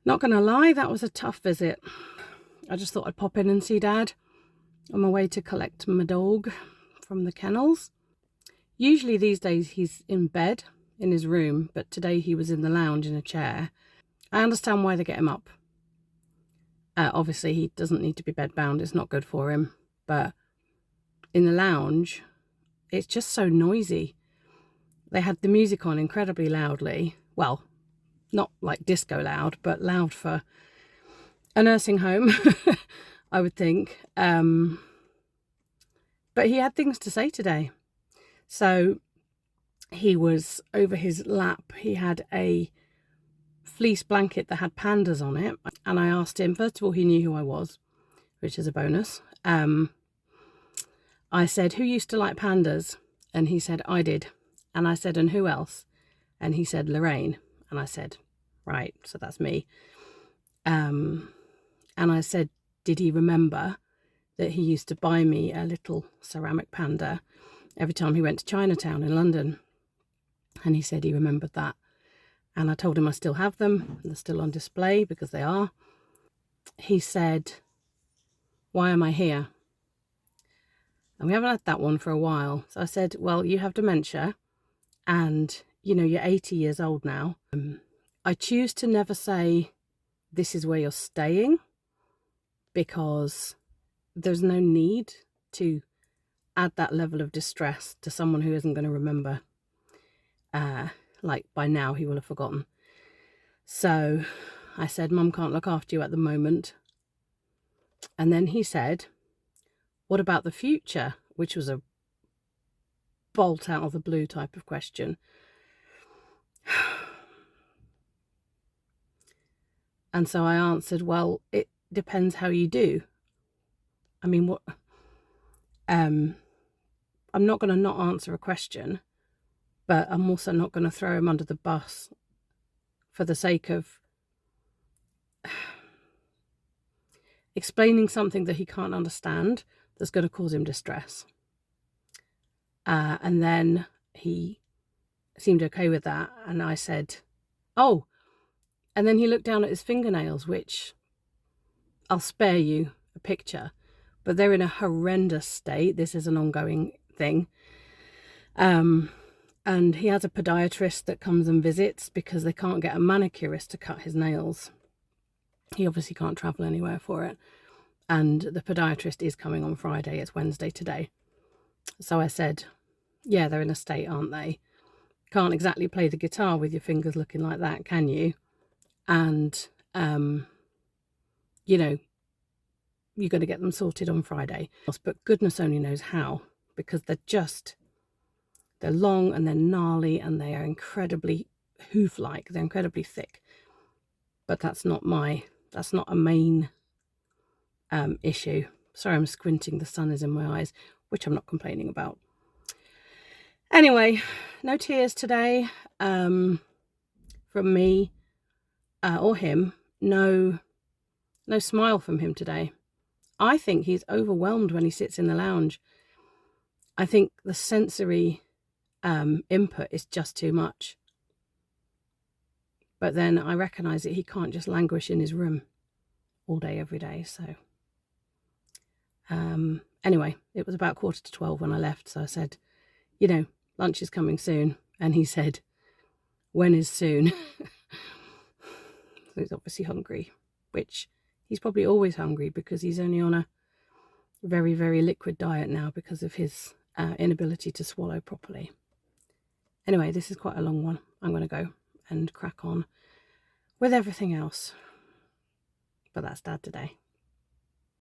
Not gonna lie, that was a tough visit. I just thought I'd pop in and see Dad on my way to collect my dog from the kennels. Usually these days he's in bed in his room, but today he was in the lounge in a chair. I understand why they get him up. Obviously he doesn't need to be bedbound, it's not good for him, but in the lounge it's just so noisy. They had the music on incredibly loudly. Well, not like disco loud, but loud for a nursing home, I would think. But he had things to say today. So he was over his lap. He had a fleece blanket that had pandas on it. And I asked him, first of all, he knew who I was, which is a bonus. I said, who used to like pandas? And he said, I did. And I said, and who else? And he said, Lorraine. And I said, right, so that's me. And I said, did he remember that he used to buy me a little ceramic panda every time he went to Chinatown in London? And he said he remembered that. And I told him I still have them. They're still on display because they are. He said, why am I here? And we haven't had that one for a while. So I said, well, you have dementia and, you know, you're 80 years old now. I choose to never say, this is where you're staying, because there's no need to add that level of distress to someone who isn't going to remember. Like by now he will have forgotten. So I said, Mum can't look after you at the moment. And then he said, what about the future? Which was a bolt out of the blue type of question. And so I answered, well, it depends how you do. I mean, what? I'm not going to not answer a question, but I'm also not going to throw him under the bus for the sake of explaining something that he can't understand that's going to cause him distress. And then he seemed okay with that. And I said, oh, and then he looked down at his fingernails, which I'll spare you a picture, but they're in a horrendous state. This is an ongoing thing. And he has a podiatrist that comes and visits because they can't get a manicurist to cut his nails. He obviously can't travel anywhere for it. And the podiatrist is coming on Friday. It's Wednesday today. So I said, yeah, they're in a state, aren't they? Can't exactly play the guitar with your fingers looking like that, can you? And, you know, you're going to get them sorted on Friday. But goodness only knows how, because they're long and they're gnarly and they are incredibly hoof-like. They're incredibly thick. But that's not a main issue. Sorry, I'm squinting. The sun is in my eyes, which I'm not complaining about. Anyway, no tears today from me or him. No smile from him today. I think he's overwhelmed when he sits in the lounge. I think the sensory input is just too much. But then I recognise that he can't just languish in his room all day, every day. So anyway, it was about 11:45 when I left. So I said, you know, lunch is coming soon. And he said, when is soon? So he's obviously hungry, which he's probably always hungry because he's only on a very, very liquid diet now because of his inability to swallow properly. Anyway, this is quite a long one. I'm going to go and crack on with everything else. But that's Dad today.